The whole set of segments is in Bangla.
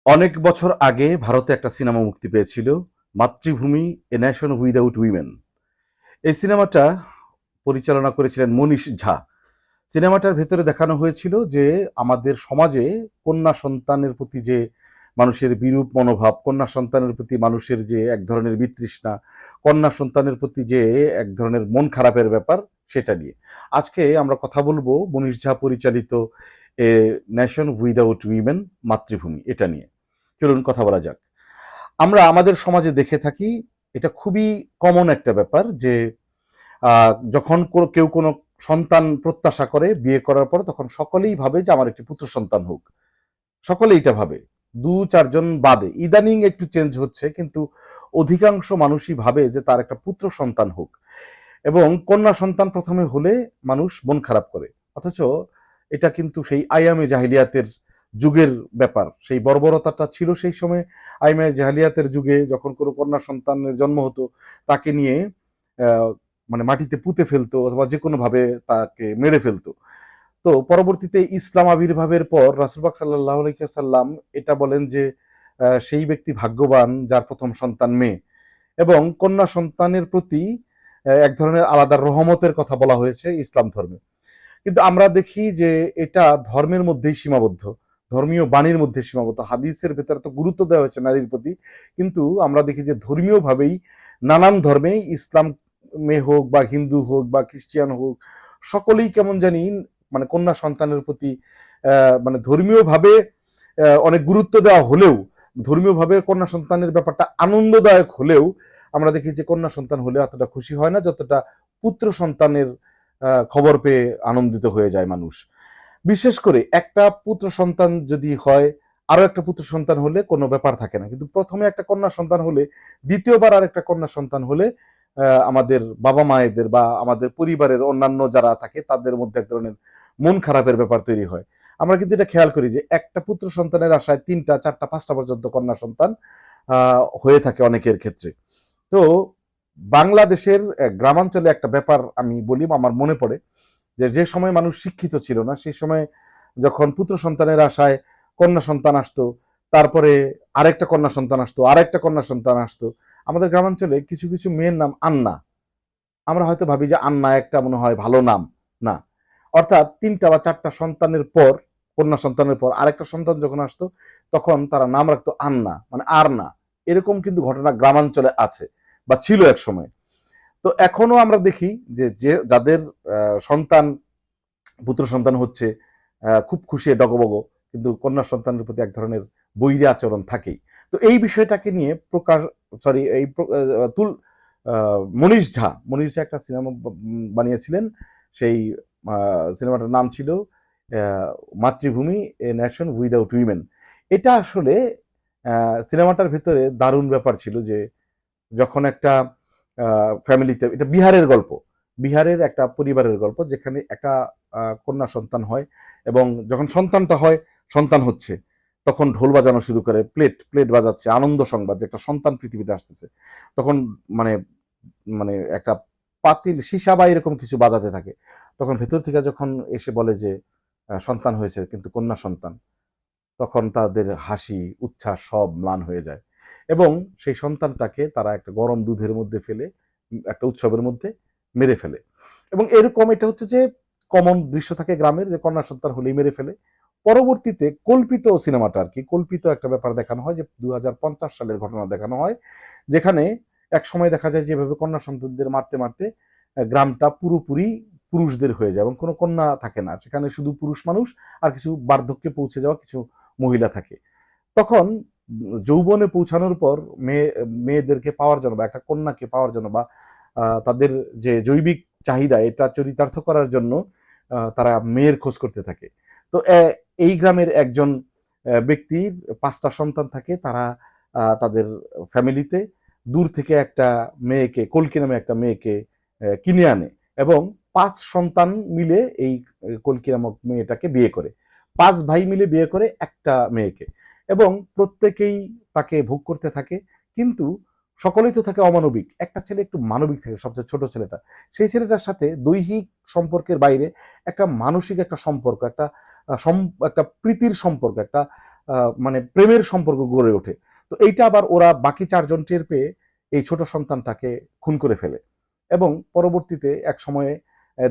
অনেক বছর আগে ভারতে একটা সিনেমা মুক্তি পেয়েছিল, মাতৃভূমি, এ নেশন উইদাউট উইমেন। এই সিনেমাটা পরিচালনা করেছিলেন মনীষ ঝা। সিনেমাটার ভেতরে দেখানো হয়েছিল যে আমাদের সমাজে কন্যা সন্তানের প্রতি যে মানুষের বিরূপ মনোভাব, কন্যা সন্তানের প্রতি মানুষের যে এক ধরনের বিতৃষ্ণা, কন্যা সন্তানের প্রতি যে এক ধরনের মন খারাপের ব্যাপার, সেটা নিয়ে আজকে আমরা কথা বলবো। মনীষ ঝা পরিচালিত এ নেশন উইদাউট উইমেন, মাতৃভূমি, এটা নিয়ে চলুন কথা বলা যাক। আমরা আমাদের সমাজে দেখে থাকি, এটা খুবই কমন একটা ব্যাপার যে যখন কেউ কোনো সন্তান প্রত্যাশা করে বিয়ে করার পর, তখন সকলেই ভাবে যে আমার একটি পুত্র সন্তান হোক। সকলেই এটা ভাবে, দু চারজন বাদে। ইদানিং একটু চেঞ্জ হচ্ছে, কিন্তু অধিকাংশ মানুষই ভাবে যে তার একটা পুত্র সন্তান হোক। এবং কন্যা সন্তান প্রথমে হলে মানুষ মন খারাপ করে। অথচ এটা কিন্তু সেই আইয়ামে জাহিলিয়াতের যুগের ব্যাপার। সেই বর্বরতাটা ছিল সেই সময়। আইয়ামে জাহিলিয়াতের যুগে যখন কোনো কন্যা সন্তানের জন্ম হতো, তাকে নিয়ে মানে মাটিতে পুঁতে ফেলতো অথবা যে কোনোভাবে তাকে মেরে ফেলতো। তো পরবর্তীতে ইসলাম আবির্ভাবের পর রাসূল পাক সাল্লাল্লাহু আলাইহি ওয়াসাল্লাম এটা বলেন যে সেই ব্যক্তি ভাগ্যবান যার প্রথম সন্তান মেয়ে। এবং কন্যা সন্তানের প্রতি এক ধরনের আলাদা রহমতের কথা বলা হয়েছে ইসলাম ধর্মে। কিন্তু আমরা দেখি যে এটা ধর্মের মধ্যেই সীমাবদ্ধ, ধর্মীয় বাণীর মধ্যে সীমাবদ্ধ। হাদিসের ভেতরে তো গুরুত্ব দেওয়া হয়েছে নারীর প্রতি, কিন্তু আমরা দেখি যে ধর্মীয়ভাবেই নানান ধর্মে, ইসলাম হোক বা হিন্দু হোক বা খ্রিস্টিয়ান হোক, সকলেই কেমন জানি মানে কন্যা সন্তানের প্রতি মানে ধর্মীয়ভাবে অনেক গুরুত্ব দেওয়া হলেও, ধর্মীয়ভাবে কন্যা সন্তানের ব্যাপারটা আনন্দদায়ক হলেও, আমরা দেখি যে কন্যা সন্তান হলে অতটা খুশি হয় না যতটা পুত্র সন্তানের খবর পেয়ে আনন্দিত হয়ে যায় মানুষ। বিশেষ করে একটা পুত্র সন্তান যদি হয়, আরো একটা পুত্র সন্তান হলে কোনো ব্যাপার থাকে না, কিন্তু প্রথমে একটা কন্যা সন্তান হলে, দ্বিতীয়বার আর একটা কন্যা সন্তান হলে আমাদের বাবা মায়েদের বা আমাদের পরিবারের অন্যান্য যারা থাকে তাদের মধ্যে এক ধরনের মন খারাপের ব্যাপার তৈরি হয়। আমরা কিন্তু এটা খেয়াল করি যে একটা পুত্র সন্তানের আশায় ৩টা ৪টা ৫টা পর্যন্ত কন্যা সন্তান হয়ে থাকে অনেকের ক্ষেত্রে। তো বাংলাদেশের গ্রামাঞ্চলে একটা ব্যাপার আমি বলি, আমার মনে পড়ে যে যে সময় মানুষ শিক্ষিত ছিল না, সেই সময় যখন পুত্র সন্তানের আশায় কন্যা সন্তান আসতো, তারপরে আরেকটা কন্যা সন্তান আসতো, আরেকটা কন্যা সন্তান আসতো। আমাদের গ্রামাঞ্চলে কিছু কিছু মেয়ের নাম আন্না। আমরা হয়তো ভাবি যে আন্না একটা মনে হয় ভালো নাম। না, অর্থাৎ ৩টা বা ৪টা সন্তানের পর, কন্যা সন্তানের পর আরেকটা সন্তান যখন আসতো, তখন তারা নাম রাখতো আন্না, মানে আর না। এরকম কিন্তু ঘটনা গ্রামাঞ্চলে আছে বা ছিল এক সময়। তো এখনো আমরা দেখি যে যাদের সন্তান, পুত্র সন্তান হচ্ছে, খুব খুশি ডগবগ, কিন্তু কন্যা সন্তানের প্রতি এক ধরনের বৈরী আচরণ থাকেই। তো এই বিষয়টাকে নিয়ে প্রকাশ, সরি, এই তুল মনীষ ঝা একটা সিনেমা বানিয়েছিলেন। সেই সিনেমাটার নাম ছিল মাতৃভূমি, এ নেশন উইদাউট উইমেন। এটা আসলে সিনেমাটার ভেতরে দারুণ ব্যাপার ছিল যে যখন একটা ফ্যামিলিতে, এটা বিহারের গল্প, বিহারের একটা পরিবারের গল্প যেখানে একটা কন্যা সন্তান হয়। এবং যখন সন্তানটা হয়, সন্তান হচ্ছে, তখন ঢোল বাজানো শুরু করে, প্লেট প্লেট বাজাচ্ছে, আনন্দ সংবাদ যে একটা সন্তান পৃথিবীতে আসতেছে। তখন মানে মানে একটা পাতিল সীসা বা এরকম কিছু বাজাতে থাকে। তখন ভেতর থেকে যখন এসে বলে যে সন্তান হয়েছে, কিন্তু কন্যা সন্তান, তখন তাদের হাসি উচ্ছ্বাস সব ম্লান হয়ে যায়। এবং সেই সন্তানটাকে তারা একটা গরম দুধের মধ্যে ফেলে একটা উৎসবের মধ্যে মেরে ফেলে। এবং এরকম এটা হচ্ছে যে কমন দৃশ্য থাকে গ্রামের, যে কন্যা সন্তান হলেই মেরে ফেলে। পরবর্তীতে কল্পিত সিনেমাটা আর কি, কল্পিত একটা ব্যাপার দেখানো হয় যে ২০৫০ সালের ঘটনা দেখানো হয়, যেখানে এক সময় দেখা যায় যেভাবে কন্যা সন্তানদের মারতে মারতে গ্রামটা পুরোপুরি পুরুষদের হয়ে যায় এবং কোনো কন্যা থাকে না, সেখানে শুধু পুরুষ মানুষ আর কিছু বার্ধক্যে পৌঁছে যাওয়া কিছু মহিলা থাকে। তখন যৌবনে পৌঁছানোর পর মেয়েদেরকে পাওয়ার জন্য বা একটা কন্যাকে পাওয়ার জন্য বা তাদের যে জৈবিক চাহিদা এটা চরিতার্থ করার জন্য তারা মেয়ের খোঁজ করতে থাকে। তো এই গ্রামের একজন ব্যক্তির ৫টা সন্তান থাকে, তারা তাদের ফ্যামিলিতে দূর থেকে একটা মেয়েকে, কল্কি নামে একটা মেয়েকে কিনে আনে এবং ৫ সন্তান মিলে এই কল্কি নামক মেয়েটাকে বিয়ে করে। ৫ ভাই মিলে বিয়ে করে একটা মেয়েকে, এবং প্রত্যেকেই তাকে ভোগ করতে থাকে। কিন্তু সকলেই তো থাকে অমানবিক, একটা ছেলে একটু মানবিক থাকে, সবচেয়ে ছোট ছেলেটা। সেই ছেলেটার সাথে দৈহিক সম্পর্কের বাইরে একটা মানসিক একটা সম্পর্ক, একটা একটা প্রীতির সম্পর্ক, একটা মানে প্রেমের সম্পর্ক গড়ে ওঠে। তো এইটা আবার ওরা বাকি 4 জন টের পেয়ে এই ছোট সন্তানটাকে খুন করে ফেলে এবং পরবর্তীতে এক সময়ে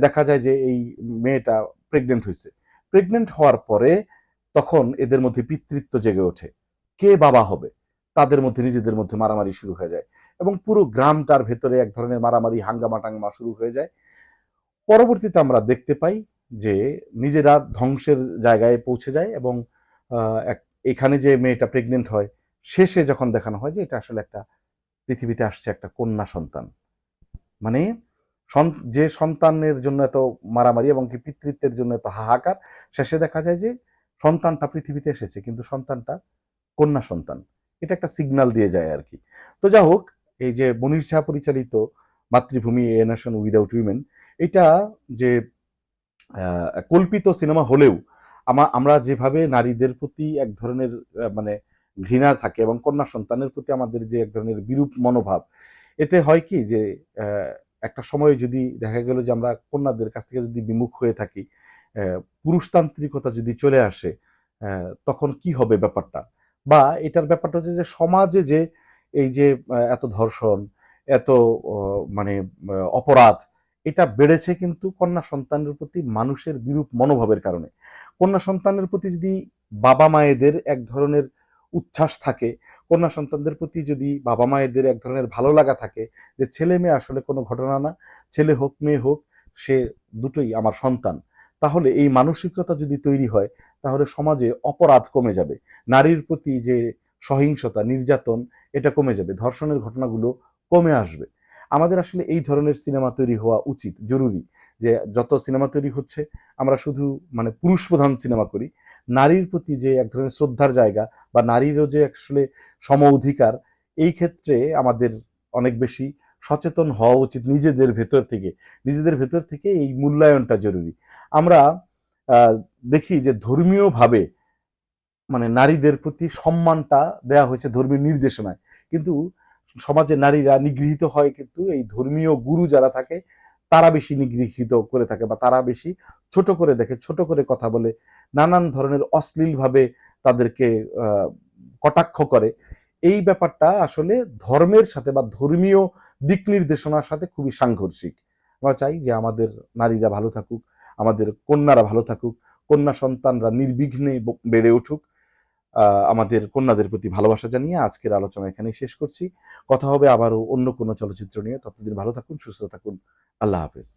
দেখা যায় যে এই মেয়েটা প্রেগনেন্ট হয়েছে। প্রেগনেন্ট হওয়ার পরে তখন এদের মধ্যে পিতৃত্ব জেগে ওঠে। কে বাবা হবে? তাদের মধ্যে নিজেদের মধ্যে মারামারি শুরু হয়ে যায় এবং পুরো গ্রামটার ভেতরে এক ধরনের মারামারি হাঙ্গামা-টাঙ্গামা শুরু হয়ে যায়। পরবর্তীতে আমরা দেখতে পাই যে নিজেরা ধ্বংসের জায়গায় পৌঁছে যায় এবং এখানে যে মেয়েটা প্রেগনেন্ট হয়, শেষে যখন দেখানো হয় যে এটা আসলে একটা পৃথিবীতে আসছে একটা কন্যা সন্তান। মানে যে সন্তানের জন্য এত মারামারি এবং কি পিতৃত্বের জন্য এত হাহাকার, শেষে দেখা যায় যে সন্তানটা পৃথিবীতে এসেছে কিন্তু সন্তানটা কন্যা সন্তান। এটা একটা সিগন্যাল দিয়ে যায় আর কি। তো যা হোক, এই যে মনির শাহ পরিচালিত মাতৃভূমি এ নেশন উইদাউট উইমেন, এটা যে কল্পিত সিনেমা হলেও আমরা যেভাবে নারীদের প্রতি এক ধরনের মানে ঘৃণা থাকে এবং কন্যা সন্তানের প্রতি আমাদের যে এক ধরনের বিরূপ মনোভাব, এতে হয় কি যে একটা সময় যদি দেখা গেল যে আমরা কন্যাদের কাছ থেকে যদি বিমুখ হয়ে থাকি, পুরুষতান্ত্রিকতা যদি চলে আসে, তখন কি হবে ব্যাপারটা? বা এটার ব্যাপারটা হচ্ছে যে সমাজে যে এই যে এত ধর্ষণ, এত মানে অপরাধ, এটা বেড়েছে কিন্তু কন্যা সন্তানের প্রতি মানুষের বিরূপ মনোভাবের কারণে। কন্যা সন্তানের প্রতি যদি বাবা মায়েদের এক ধরনের উচ্ছ্বাস থাকে, কন্যা সন্তানদের প্রতি যদি বাবা মায়েদের এক ধরনের ভালো লাগা থাকে যে ছেলে মেয়ে আসলে কোনো ঘটনা না, ছেলে হোক মেয়ে হোক সে দুটোই আমার সন্তান, তাহলে এই মানসিকতা যদি তৈরি হয় তাহলে সমাজে অপরাধ কমে যাবে, নারীর প্রতি যে সহিংসতা নির্যাতন এটা কমে যাবে, ধর্ষণের ঘটনাগুলো কমে আসবে। আমাদের আসলে এই ধরনের সিনেমা তৈরি হওয়া উচিত, জরুরি। যে যত সিনেমা তৈরি হচ্ছে আমরা শুধু মানে পুরুষ প্রধান সিনেমা করি, নারীর প্রতি যে এক ধরনের শ্রদ্ধার জায়গা বা নারীরও যে আসলে সম অধিকার, এই ক্ষেত্রে আমাদের অনেক বেশি সচেতন হওয়া উচিত নিজেদের ভেতর থেকে এই মূল্যায়নটা জরুরি। আমরা দেখি যে ধর্মীয়ভাবে মানে নারীদের প্রতি সম্মানটা দেয়া হয়েছে ধর্মীয় নির্দেশনায়, কিন্তু সমাজে নারীরা নিগৃহীত হয় কিন্তু এই ধর্মীয় গুরু যারা থাকে তারা বেশি নিগৃহীত করে থাকে বা তারা বেশি ছোট করে দেখে, ছোট করে কথা বলে, নানান ধরনের অশ্লীলভাবে তাদেরকে কটাক্ষ করে। এই ব্যাপারটা আসলে ধর্মের সাথে বা ধর্মীয় দিক নির্দেশনার সাথে খুবই সাংঘর্ষিক। আমরা চাই যে আমাদের নারীরা ভালো থাকুক, আমাদের কন্যারা ভালো থাকুক, কন্যা সন্তানরা নির্বিঘ্নে বেড়ে উঠুক। আমাদের কন্যাদের প্রতি ভালোবাসা জানিয়ে আজকের আলোচনা এখানেই শেষ করছি। কথা হবে আবারও অন্য কোনো চলচ্চিত্র নিয়ে। ততদিন ভালো থাকুন, সুস্থ থাকুন। আল্লাহ হাফেজ।